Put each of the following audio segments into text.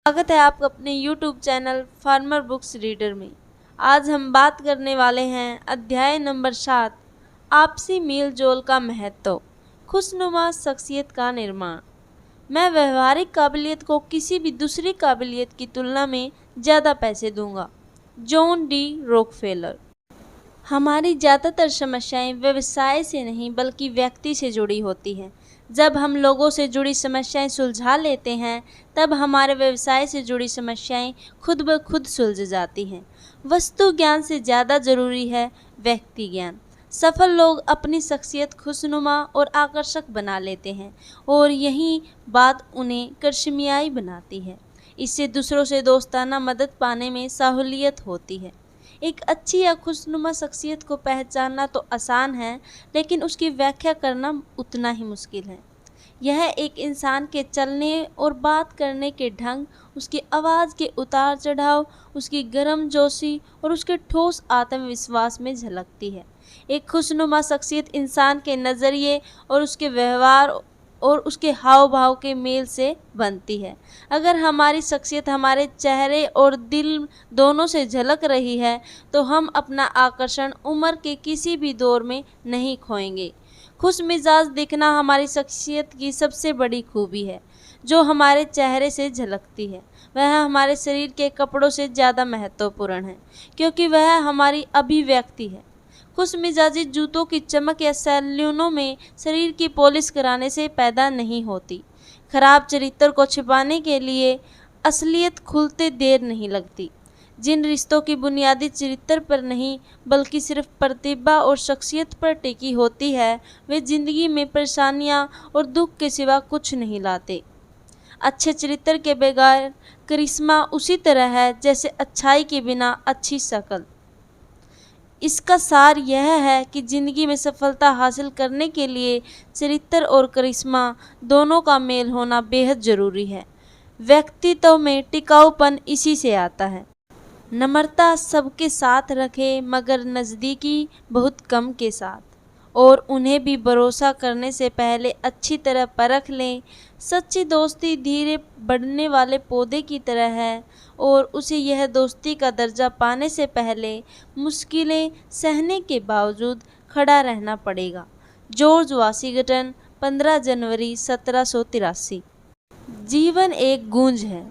स्वागत है आपका अपने YouTube channel farmer books reader में। आज हम बात करने वाले हैं अध्याय नंबर 7, आपसी मेल जोल का महत्व, खुशनुमा शख्सियत का निर्माण। मैं व्यवहारिक काबिलियत को किसी भी दूसरी काबिलियत की तुलना में ज़्यादा पैसे दूंगा। John D Rockefeller. हमारी ज़्यादातर समस्याएं व्यवसाय से नहीं बल्कि व्यक्ति से जुड़ी होती हैं। जब हम लोगों से जुड़ी समस्याएं सुलझा लेते हैं तब हमारे व्यवसाय से जुड़ी समस्याएं खुद ब खुद सुलझ जाती हैं। वस्तु ज्ञान से ज़्यादा ज़रूरी है व्यक्ति ज्ञान। सफल लोग अपनी शख्सियत खुशनुमा और आकर्षक बना लेते हैं और यही बात उन्हें कर्शमियाई बनाती है। इससे दूसरों से दोस्ताना मदद पाने में सहूलियत होती है। एक अच्छी या खुशनुमा शख्सियत को पहचानना तो आसान है, लेकिन उसकी व्याख्या करना उतना ही मुश्किल है। यह एक इंसान के चलने और बात करने के ढंग, उसकी आवाज़ के उतार चढ़ाव, उसकी गर्मजोशी और उसके ठोस आत्मविश्वास में झलकती है। एक खुशनुमा शख्सियत इंसान के नज़रिए और उसके व्यवहार और उसके हाव भाव के मेल से बनती है। अगर हमारी शख्सियत हमारे चेहरे और दिल दोनों से झलक रही है तो हम अपना आकर्षण उम्र के किसी भी दौर में नहीं खोएंगे। खुश मिजाज दिखना हमारी शख्सियत की सबसे बड़ी खूबी है जो हमारे चेहरे से झलकती है। वह हमारे शरीर के कपड़ों से ज़्यादा महत्वपूर्ण है क्योंकि वह हमारी अभिव्यक्ति है। खुश मिजाजी जूतों की चमक या सैलूनों में शरीर की पॉलिश कराने से पैदा नहीं होती। खराब चरित्र को छिपाने के लिए असलियत खुलते देर नहीं लगती। जिन रिश्तों की बुनियादी चरित्र पर नहीं बल्कि सिर्फ प्रतिभा और शख्सियत पर टिकी होती है, वे जिंदगी में परेशानियां और दुख के सिवा कुछ नहीं लाते। अच्छे चरित्र के बगैर करिश्मा उसी तरह है जैसे अच्छाई के बिना अच्छी शक्ल। इसका सार यह है कि ज़िंदगी में सफलता हासिल करने के लिए चरित्र और करिश्मा दोनों का मेल होना बेहद ज़रूरी है। व्यक्तित्व में टिकाऊपन इसी से आता है। नम्रता सबके साथ रखें मगर नज़दीकी बहुत कम के साथ, और उन्हें भी भरोसा करने से पहले अच्छी तरह परख लें। सच्ची दोस्ती धीरे बढ़ने वाले पौधे की तरह है और उसे यह दोस्ती का दर्जा पाने से पहले मुश्किलें सहने के बावजूद खड़ा रहना पड़ेगा। जॉर्ज वाशिंगटन, 15 जनवरी 1783। जीवन एक गूंज है।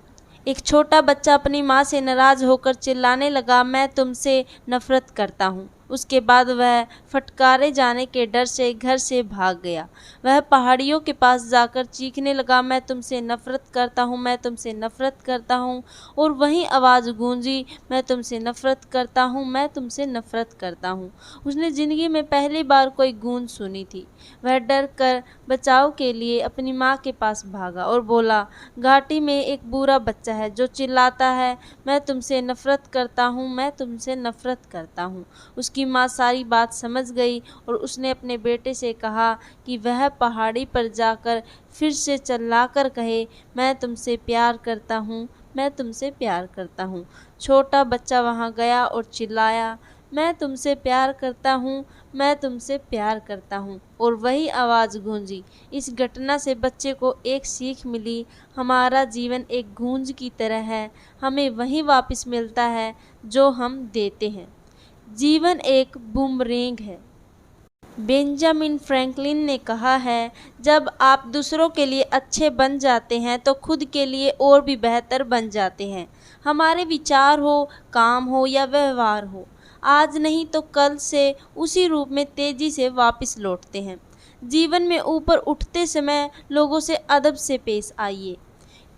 एक छोटा बच्चा अपनी माँ से नाराज़ होकर चिल्लाने लगा, मैं तुमसे नफरत करता हूँ। उसके बाद वह फटकारे जाने के डर से घर से भाग गया। वह पहाड़ियों के पास जाकर चीखने लगा, मैं तुमसे नफरत करता हूँ, मैं तुमसे नफरत करता हूँ। और वही आवाज़ गूंजी, मैं तुमसे नफरत करता हूँ, मैं तुमसे नफरत करता हूँ। उसने ज़िंदगी में पहली बार कोई गूंज सुनी थी। वह डर कर बचाव के लिए अपनी माँ के पास भागा और बोला, घाटी में एक बुरा बच्चा है जो चिल्लाता है, मैं तुमसे नफरत करता हूँ, मैं तुमसे नफरत करता हूँ। उसकी माँ सारी बात समझ गई और उसने अपने बेटे से कहा कि वह पहाड़ी पर जाकर फिर से चिल्लाकर कहे, मैं तुमसे प्यार करता हूँ, मैं तुमसे प्यार करता हूँ। छोटा बच्चा वहाँ गया और चिल्लाया, मैं तुमसे प्यार करता हूँ, मैं तुमसे प्यार करता हूँ, और वही आवाज़ गूंजी। इस घटना से बच्चे को एक सीख मिली, हमारा जीवन एक गूंज की तरह है, हमें वही वापस मिलता है जो हम देते हैं। जीवन एक बूमरैंग है। बेंजामिन फ्रैंकलिन ने कहा है, जब आप दूसरों के लिए अच्छे बन जाते हैं तो खुद के लिए और भी बेहतर बन जाते हैं। हमारे विचार हो, काम हो या व्यवहार हो, आज नहीं तो कल से उसी रूप में तेजी से वापस लौटते हैं। जीवन में ऊपर उठते समय लोगों से अदब से पेश आइए,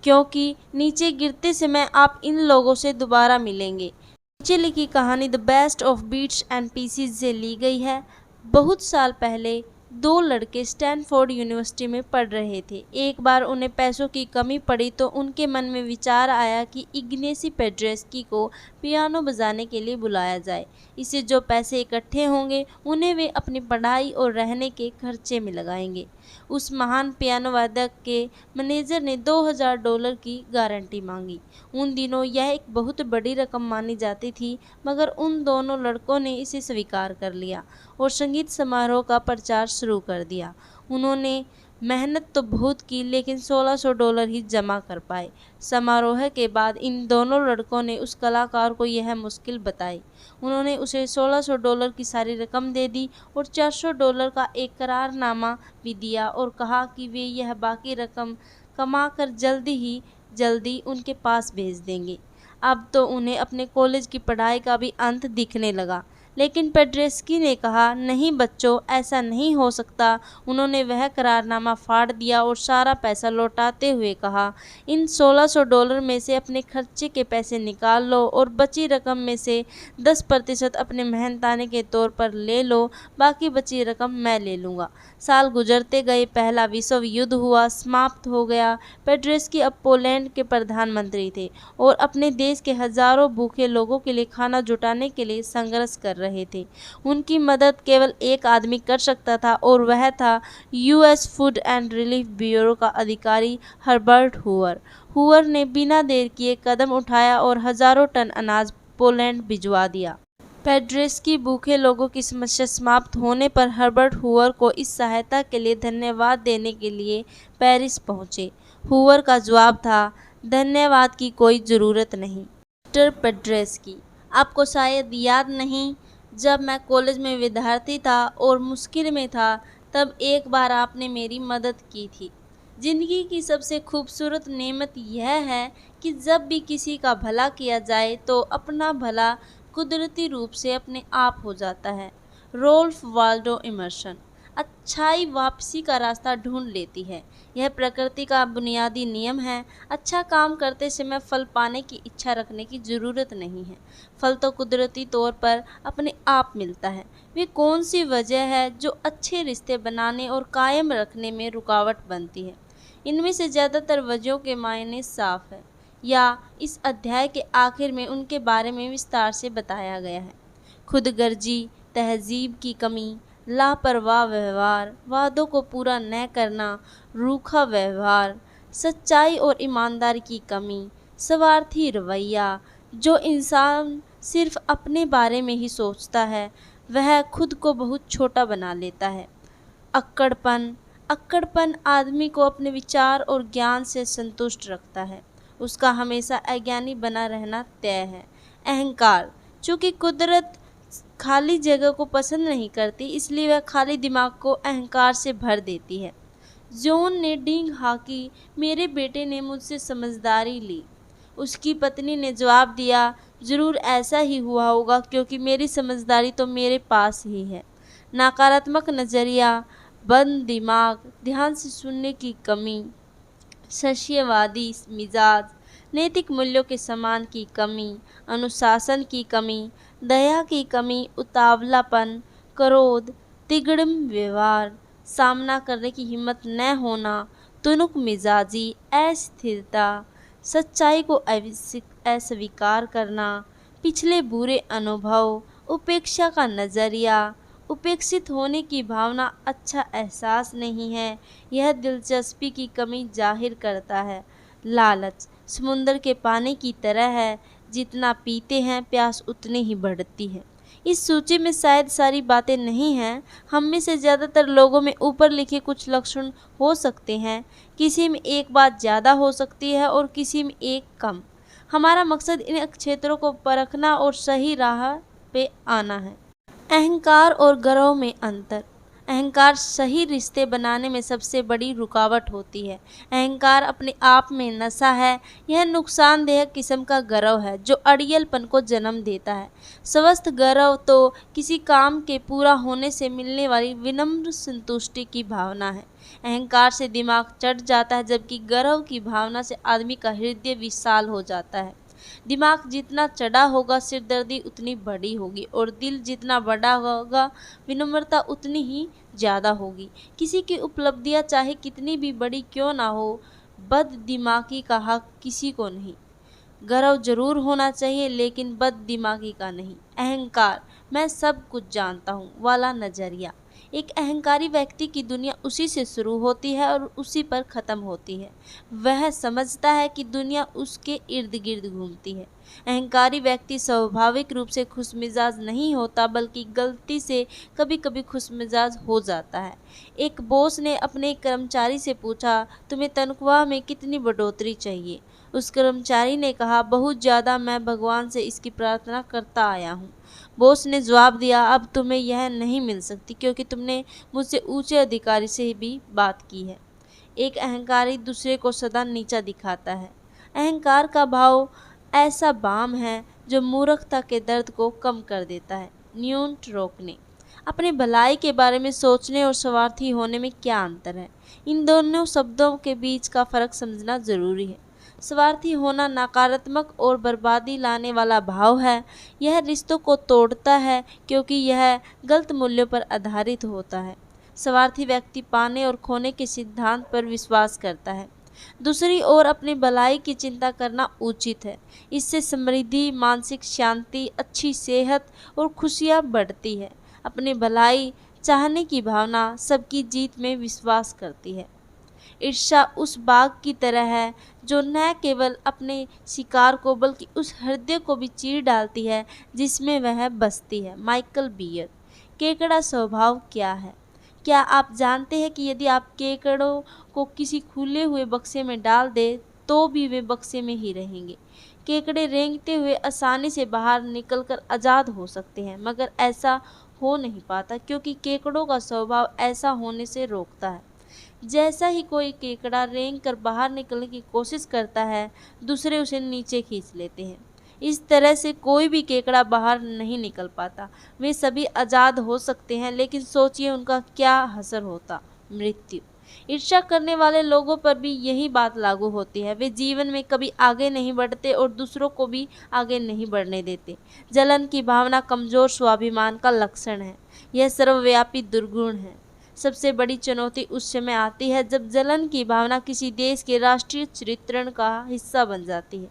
क्योंकि नीचे गिरते समय आप इन लोगों से दोबारा मिलेंगे। नीचे लिखी कहानी the best of bits and pieces से ली गई है। बहुत साल पहले दो लड़के स्टैनफोर्ड यूनिवर्सिटी में पढ़ रहे थे। एक बार उन्हें पैसों की कमी पड़ी तो उनके मन में विचार आया कि इग्नेसी पेड्रेस्की को पियानो बजाने के लिए बुलाया जाए। इससे जो पैसे इकट्ठे होंगे उन्हें वे अपनी पढ़ाई और रहने के खर्चे में लगाएंगे। उस महान पियानो वादक के मैनेजर ने $2000 की गारंटी मांगी। उन दिनों यह एक बहुत बड़ी रकम मानी जाती थी, मगर उन दोनों लड़कों ने इसे स्वीकार कर लिया और संगीत समारोह का प्रचार शुरू कर दिया। उन्होंने मेहनत तो बहुत की लेकिन $1600 ही जमा कर पाए। समारोह के बाद इन दोनों लड़कों ने उस कलाकार को यह मुश्किल बताई। उन्होंने उसे $1600 की सारी रकम दे दी और $400 का एक करारनामा भी दिया और कहा कि वे यह बाकी रकम कमाकर जल्दी उनके पास भेज देंगे। अब तो उन्हें अपने कॉलेज की पढ़ाई का भी अंत दिखने लगा। लेकिन पेड्रेस्की ने कहा, नहीं बच्चों, ऐसा नहीं हो सकता। उन्होंने वह करारनामा फाड़ दिया और सारा पैसा लौटाते हुए कहा, इन $1600 में से अपने खर्चे के पैसे निकाल लो और बची रकम में से 10% अपने मेहनताने के तौर पर ले लो, बाकी बची रकम मैं ले लूँगा। साल गुजरते गए, पहला विश्व युद्ध हुआ, समाप्त हो गया। पेड्रेस्की अब पोलैंड के प्रधानमंत्री थे और अपने देश के हजारों भूखे लोगों के लिए खाना जुटाने के लिए संघर्ष कर रहे थे। उनकी मदद केवल एक आदमी कर सकता था और वह था US food and relief bureau का अधिकारी हर्बर्ट हूवर। हूवर ने बिना देर किए कदम उठाया और हजारों टन अनाज पोलैंड भिजवा दिया। पेड्रेस्की भूखे लोगों की समस्या समाप्त होने पर हर्बर्ट हूवर को इस सहायता के लिए धन्यवाद देने के लिए पेरिस पहुंचे। हूवर का जवाब था, धन्यवाद की कोई ज़रूरत नहीं मिस्टर पेड्रेस्की। आपको शायद याद नहीं, जब मैं कॉलेज में विद्यार्थी था और मुश्किल में था, तब एक बार आपने मेरी मदद की थी। ज़िंदगी की सबसे खूबसूरत नेमत यह है कि जब भी किसी का भला किया जाए तो अपना भला कुदरती रूप से अपने आप हो जाता है। Ralph Waldo Emerson. अच्छाई वापसी का रास्ता ढूंढ लेती है, यह प्रकृति का बुनियादी नियम है। अच्छा काम करते समय फल पाने की इच्छा रखने की ज़रूरत नहीं है, फल तो कुदरती तौर पर अपने आप मिलता है। वे कौन सी वजह है जो अच्छे रिश्ते बनाने और कायम रखने में रुकावट बनती है? इनमें से ज़्यादातर वजहों के मायने साफ है, या इस अध्याय के आखिर में उनके बारे में विस्तार से बताया गया है। खुदगर्जी, तहजीब की कमी, लापरवाह व्यवहार, वादों को पूरा न करना, रूखा व्यवहार, सच्चाई और ईमानदारी की कमी, स्वार्थी रवैया। जो इंसान सिर्फ अपने बारे में ही सोचता है वह खुद को बहुत छोटा बना लेता है। अक्कड़पन आदमी को अपने विचार और ज्ञान से संतुष्ट रखता है, उसका हमेशा अज्ञानी बना रहना तय है। अहंकार, चूँकि कुदरत खाली जगह को पसंद नहीं करती, इसलिए वह खाली दिमाग को अहंकार से भर देती है। जॉन ने डींग हाँकी, मेरे बेटे ने मुझसे समझदारी ली। उसकी पत्नी ने जवाब दिया, ज़रूर ऐसा ही हुआ होगा क्योंकि मेरी समझदारी तो मेरे पास ही है। नकारात्मक नज़रिया, बंद दिमाग, ध्यान से सुनने की कमी, सस्यवादी मिजाज, नैतिक मूल्यों के सम्मान की कमी, अनुशासन की कमी, दया की कमी, उतावलापन, क्रोध, तिगड़म व्यवहार, सामना करने की हिम्मत न होना, तुनुक मिजाजी, अस्थिरता, सच्चाई को अस्वीकार करना, पिछले बुरे अनुभव, उपेक्षा का नज़रिया, उपेक्षित होने की भावना, अच्छा एहसास नहीं है, यह दिलचस्पी की कमी जाहिर करता है। लालच, समुद्र के पानी की तरह है, जितना पीते हैं प्यास उतनी ही बढ़ती है। इस सूची में शायद सारी बातें नहीं हैं, हम में से ज़्यादातर लोगों में ऊपर लिखे कुछ लक्षण हो सकते हैं, किसी में एक बात ज़्यादा हो सकती है और किसी में एक कम। हमारा मकसद इन क्षेत्रों को परखना और सही राह पे आना है। अहंकार और गर्व में अंतर। अहंकार सही रिश्ते बनाने में सबसे बड़ी रुकावट होती है। अहंकार अपने आप में नशा है, यह नुकसानदेह किस्म का गर्व है जो अड़ियलपन को जन्म देता है। स्वस्थ गर्व तो किसी काम के पूरा होने से मिलने वाली विनम्र संतुष्टि की भावना है। अहंकार से दिमाग चढ़ जाता है, जबकि गर्व की भावना से आदमी का हृदय विशाल हो जाता है। दिमाग जितना चढ़ा होगा सिरदर्दी उतनी बड़ी होगी और दिल जितना बड़ा होगा विनम्रता उतनी ही ज़्यादा होगी। किसी की उपलब्धियां चाहे कितनी भी बड़ी क्यों ना हो, बद दिमागी का हक किसी को नहीं। गर्व जरूर होना चाहिए लेकिन बद दिमागी का नहीं। अहंकार, मैं सब कुछ जानता हूँ वाला नज़रिया, एक अहंकारी व्यक्ति की दुनिया उसी से शुरू होती है और उसी पर ख़त्म होती है। वह समझता है कि दुनिया उसके इर्द गिर्द घूमती है। अहंकारी व्यक्ति स्वाभाविक रूप से खुशमिजाज नहीं होता, बल्कि गलती से कभी कभी खुशमिजाज हो जाता है। एक बॉस ने अपने एक कर्मचारी से पूछा, तुम्हें तनख्वाह में कितनी बढ़ोतरी चाहिए? उस कर्मचारी ने कहा, बहुत ज़्यादा, मैं भगवान से इसकी प्रार्थना करता आया हूँ। बॉस ने जवाब दिया, अब तुम्हें यह नहीं मिल सकती क्योंकि तुमने मुझसे ऊंचे अधिकारी से भी बात की है। एक अहंकारी दूसरे को सदा नीचा दिखाता है। अहंकार का भाव ऐसा बाम है जो मूर्खता के दर्द को कम कर देता है। न्यूटन रोकने। अपने भलाई के बारे में सोचने और स्वार्थी होने में क्या अंतर है? इन दोनों शब्दों के बीच का फर्क समझना जरूरी है। स्वार्थी होना नकारात्मक और बर्बादी लाने वाला भाव है। यह रिश्तों को तोड़ता है क्योंकि यह गलत मूल्यों पर आधारित होता है। स्वार्थी व्यक्ति पाने और खोने के सिद्धांत पर विश्वास करता है। दूसरी ओर अपनी भलाई की चिंता करना उचित है। इससे समृद्धि, मानसिक शांति, अच्छी सेहत और खुशियाँ बढ़ती है। अपनी भलाई चाहने की भावना सबकी जीत में विश्वास करती है। ईर्ष्या उस बाघ की तरह है जो न केवल अपने शिकार को बल्कि उस हृदय को भी चीर डालती है जिसमें वह बसती है। Michael Beer. केकड़ा स्वभाव क्या है? क्या आप जानते हैं कि यदि आप केकड़ों को किसी खुले हुए बक्से में डाल दें तो भी वे बक्से में ही रहेंगे। केकड़े रेंगते हुए आसानी से बाहर निकलकर आज़ाद हो सकते हैं, मगर ऐसा हो नहीं पाता क्योंकि केकड़ों का स्वभाव ऐसा होने से रोकता है। जैसा ही कोई केकड़ा रेंग कर बाहर निकलने की कोशिश करता है, दूसरे उसे नीचे खींच लेते हैं। इस तरह से कोई भी केकड़ा बाहर नहीं निकल पाता। वे सभी आज़ाद हो सकते हैं, लेकिन सोचिए उनका क्या असर होता। मृत्यु। ईर्ष्या करने वाले लोगों पर भी यही बात लागू होती है। वे जीवन में कभी आगे नहीं बढ़ते और दूसरों को भी आगे नहीं बढ़ने देते। जलन की भावना कमजोर स्वाभिमान का लक्षण है। यह सर्वव्यापी दुर्गुण है। सबसे बड़ी चुनौती उस समय आती है जब जलन की भावना किसी देश के राष्ट्रीय चरित्र का हिस्सा बन जाती है।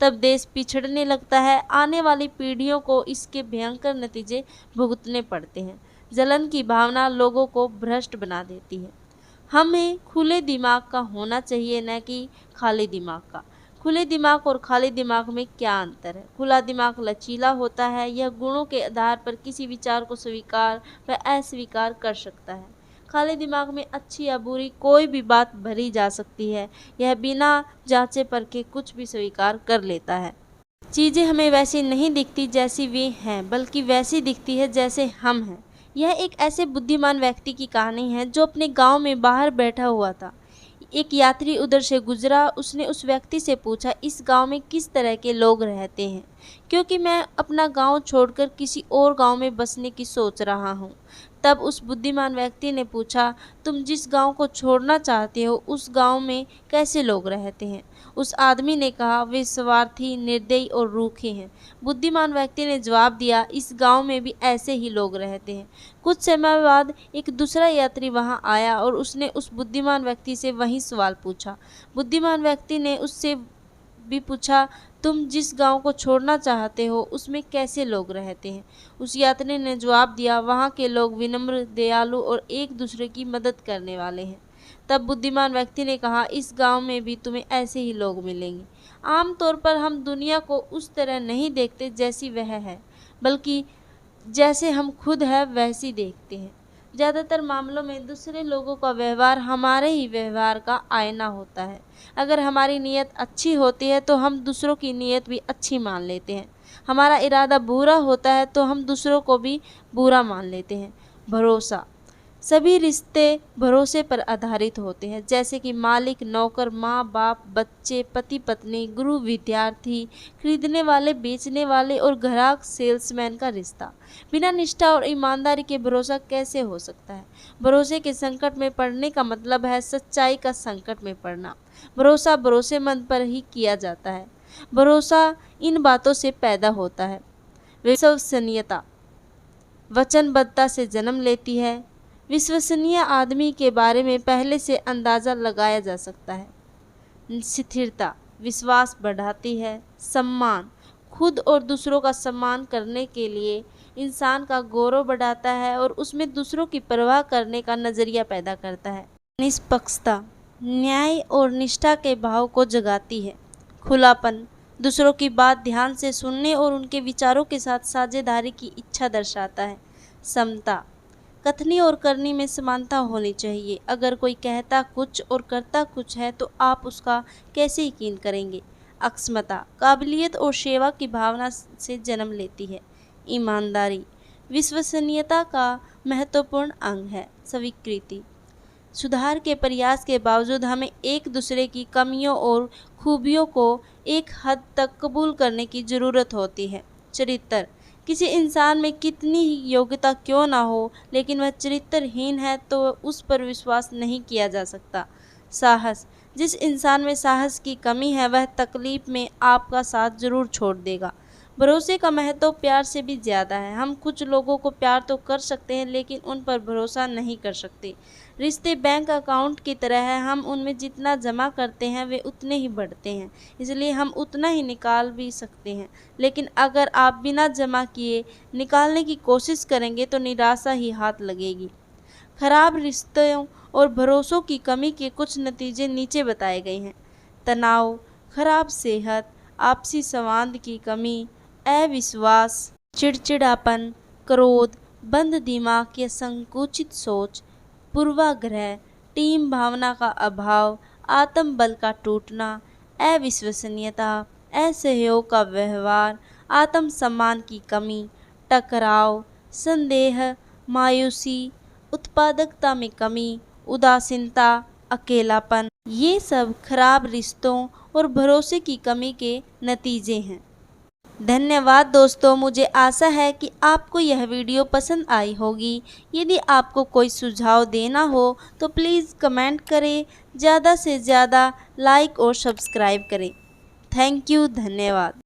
तब देश पिछड़ने लगता है। आने वाली पीढ़ियों को इसके भयंकर नतीजे भुगतने पड़ते हैं। जलन की भावना लोगों को भ्रष्ट बना देती है। हमें खुले दिमाग का होना चाहिए, न कि खाली दिमाग का। खुले दिमाग और खाली दिमाग में क्या अंतर है? खुला दिमाग लचीला होता है। यह गुणों के आधार पर किसी विचार को स्वीकार व अस्वीकार कर सकता है। खाली दिमाग में अच्छी या बुरी कोई भी बात भरी जा सकती है। यह बिना जांचे परखे कुछ भी स्वीकार कर लेता है। चीज़ें हमें वैसी नहीं दिखती जैसी वे हैं, बल्कि वैसी दिखती है जैसे हम हैं। यह एक ऐसे बुद्धिमान व्यक्ति की कहानी है जो अपने गांव में बाहर बैठा हुआ था। एक यात्री उधर से गुजरा। उसने उस व्यक्ति से पूछा, इस गांव में किस तरह के लोग रहते हैं? क्योंकि मैं अपना गांव छोड़कर किसी और गांव में बसने की सोच रहा हूं। तब उस बुद्धिमान व्यक्ति ने पूछा, तुम जिस गांव को छोड़ना चाहते हो उस गांव में कैसे लोग रहते हैं? उस आदमी ने कहा, वे स्वार्थी, निर्दयी और रूखे हैं। बुद्धिमान व्यक्ति ने जवाब दिया, इस गांव में भी ऐसे ही लोग रहते हैं। कुछ समय बाद एक दूसरा यात्री वहां आया और उसने उस बुद्धिमान व्यक्ति से वही सवाल पूछा। बुद्धिमान व्यक्ति ने उससे भी पूछा, तुम जिस गांव को छोड़ना चाहते हो उसमें कैसे लोग रहते हैं? उस यात्री ने जवाब दिया, वहाँ के लोग विनम्र, दयालु और एक दूसरे की मदद करने वाले हैं। तब बुद्धिमान व्यक्ति ने कहा, इस गांव में भी तुम्हें ऐसे ही लोग मिलेंगे। आमतौर पर हम दुनिया को उस तरह नहीं देखते जैसी वह है, बल्कि जैसे हम खुद हैं वैसी देखते हैं। ज़्यादातर मामलों में दूसरे लोगों का व्यवहार हमारे ही व्यवहार का आईना होता है। अगर हमारी नीयत अच्छी होती है तो हम दूसरों की नीयत भी अच्छी मान लेते हैं। हमारा इरादा बुरा होता है तो हम दूसरों को भी बुरा मान लेते हैं। भरोसा। सभी रिश्ते भरोसे पर आधारित होते हैं, जैसे कि मालिक नौकर, माँ बाप, बच्चे, पति पत्नी, गुरु विद्यार्थी, खरीदने वाले, बेचने वाले और ग्राहक सेल्समैन का रिश्ता। बिना निष्ठा और ईमानदारी के भरोसा कैसे हो सकता है? भरोसे के संकट में पड़ने का मतलब है सच्चाई का संकट में पड़ना। भरोसा भरोसेमंद पर ही किया जाता है। भरोसा इन बातों से पैदा होता है। विश्वसनीयता वचनबद्धता से जन्म लेती है। विश्वसनीय आदमी के बारे में पहले से अंदाज़ा लगाया जा सकता है। स्थिरता विश्वास बढ़ाती है। सम्मान खुद और दूसरों का सम्मान करने के लिए इंसान का गौरव बढ़ाता है और उसमें दूसरों की परवाह करने का नज़रिया पैदा करता है। निष्पक्षता न्याय और निष्ठा के भाव को जगाती है। खुलापन दूसरों की बात ध्यान से सुनने और उनके विचारों के साथ साझेदारी की इच्छा दर्शाता है। समता कथनी और करनी में समानता होनी चाहिए। अगर कोई कहता कुछ और करता कुछ है तो आप उसका कैसे यकीन करेंगे। अक्षमता काबिलियत और सेवा की भावना से जन्म लेती है। ईमानदारी विश्वसनीयता का महत्वपूर्ण अंग है। स्वीकृति सुधार के प्रयास के बावजूद हमें एक दूसरे की कमियों और खूबियों को एक हद तक कबूल करने की ज़रूरत होती है। चरित्र किसी इंसान में कितनी ही योग्यता क्यों ना हो, लेकिन वह चरित्रहीन है तो उस पर विश्वास नहीं किया जा सकता। साहस जिस इंसान में साहस की कमी है वह तकलीफ में आपका साथ जरूर छोड़ देगा। भरोसे का महत्व प्यार से भी ज़्यादा है। हम कुछ लोगों को प्यार तो कर सकते हैं लेकिन उन पर भरोसा नहीं कर सकते। रिश्ते बैंक अकाउंट की तरह है, हम उनमें जितना जमा करते हैं वे उतने ही बढ़ते हैं, इसलिए हम उतना ही निकाल भी सकते हैं। लेकिन अगर आप बिना जमा किए निकालने की कोशिश करेंगे तो निराशा ही हाथ लगेगी। खराब रिश्तों और भरोसों की कमी के कुछ नतीजे नीचे बताए गए हैं। तनाव, खराब सेहत, आपसी संवाद की कमी, अविश्वास, चिड़चिड़ापन, क्रोध, बंद दिमाग या संकुचित सोच, पूर्वाग्रह, टीम भावना का अभाव, आत्मबल का टूटना, अविश्वसनीयता, असहयोग का व्यवहार, आत्मसम्मान की कमी, टकराव, संदेह, मायूसी, उत्पादकता में कमी, उदासीनता, अकेलापन, ये सब खराब रिश्तों और भरोसे की कमी के नतीजे हैं। धन्यवाद दोस्तों, मुझे आशा है कि आपको यह वीडियो पसंद आई होगी। यदि आपको कोई सुझाव देना हो तो प्लीज़ कमेंट करें, ज़्यादा से ज़्यादा लाइक और सब्सक्राइब करें। थैंक यू, धन्यवाद।